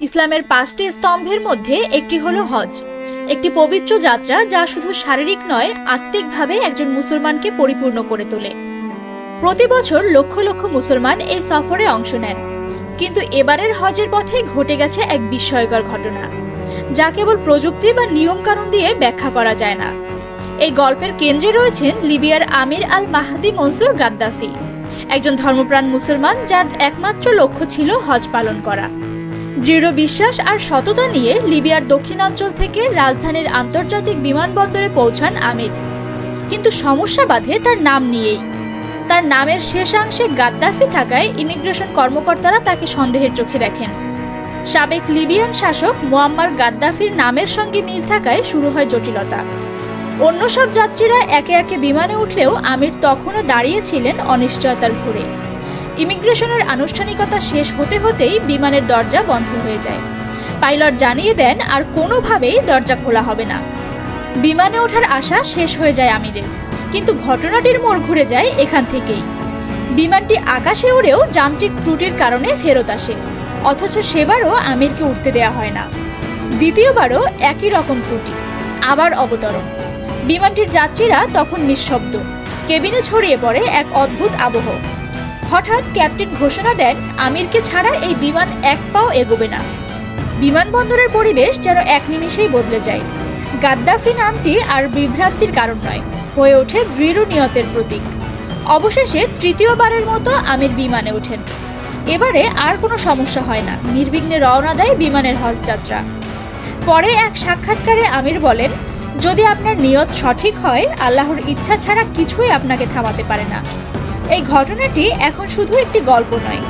ইসলামের 5টি স্তম্ভের মধ্যে একটি হলো হজ, একটি পবিত্র যাত্রা যা শুধু শারীরিক নয়, আত্মিকভাবে একজন মুসলমানকে পরিপূর্ণ করে তোলে। প্রতি বছর লক্ষ লক্ষ মুসলমান এই সফরে অংশ নেন, কিন্তু এবারের হজের পথে ঘটে গেছে এক বিস্ময়কর ঘটনা, যা কেবল প্রযুক্তি বা নিয়মকানুন দিয়ে ব্যাখ্যা করা যায় না। এই গল্পের কেন্দ্রে রয়েছেন লিবিয়ার আমির আল মাহদি মনসুর গাদ্দাফি, একজন ধর্মপ্রাণ মুসলমান যার একমাত্র লক্ষ্য ছিল হজ পালন করা। দৃঢ় বিশ্বাস আর সততা নিয়ে লিবিয়ার দক্ষিণাঞ্চল থেকে রাজধানীর আন্তর্জাতিক বিমানবন্দরে পৌঁছান আমির। কিন্তু সমস্যা বাধে তার নাম নিয়েই। তার নামের শেষাংশে গাদ্দাফি থাকায় ইমিগ্রেশন কর্মকর্তারা তাকে সন্দেহের চোখে দেখেন। সাবেক লিবিয়ান শাসক মুয়াম্মার গাদ্দাফির নামের সঙ্গে মিল থাকায় শুরু হয় জটিলতা। অন্য সব যাত্রীরা একে একে বিমানে উঠলেও আমির তখনও দাঁড়িয়েছিলেন অনিশ্চয়তার ঘুরে। ইমিগ্রেশনের আনুষ্ঠানিকতা শেষ হতে হতেই বিমানের দরজা বন্ধ হয়ে যায়। পাইলট জানিয়ে দেন আর কোনোভাবেই দরজা খোলা হবে না। বিমানে ওঠার আশা শেষ হয়ে যায় আমিরের, কিন্তু ঘটনাটির মোড় ঘুরে যায় এখান থেকেই। বিমানটি আকাশে উড়েও যান্ত্রিক ত্রুটির কারণে ফেরত আসে, অথচ সেবারও আমিরকে উঠতে দেয়া হয় না। দ্বিতীয়বারও একই রকম ত্রুটি, আবার অবতরণ। বিমানটির যাত্রীরা তখন নিঃশব্দ। কেবিনে ছড়িয়ে পড়ে এক অদ্ভুত আবহ। হঠাৎ ক্যাপ্টেন ঘোষণা দেন আমিরকে ছাড়া এই বিমান এক পাও এগোবে না। বিমানবন্দরের পরিবেশ যেন এক নিমিষেই বদলে যায়। গাদ্দাফি নামটি আর বিভ্রান্তির কারণ নয়, হয়ে ওঠে দৃঢ় নিয়তের প্রতীক। অবশেষে তৃতীয়বারের মতো আমির বিমানে ওঠেন। এবারে আর কোনো সমস্যা হয় না, নির্বিঘ্নে রওনা দেয় বিমানের হজ যাত্রা। পরে এক সাক্ষাৎকারে আমির বলেন, যদি আপনার নিয়ত সঠিক হয়, আল্লাহর ইচ্ছা ছাড়া কিছুই আপনাকে থামাতে পারে না। এই ঘটনাটি এখন শুধু একটি গল্প নয়,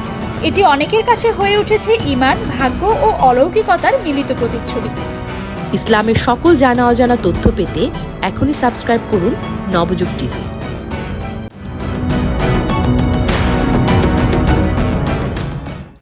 এটি অনেকের কাছে হয়ে উঠেছে ঈমান, ভাগ্য ও অলৌকিকতার মিলিত প্রতিচ্ছবি। ইসলামের সকল জানা অজানা তথ্য পেতে এখনই সাবস্ক্রাইব করুন নবযুগ টিভি।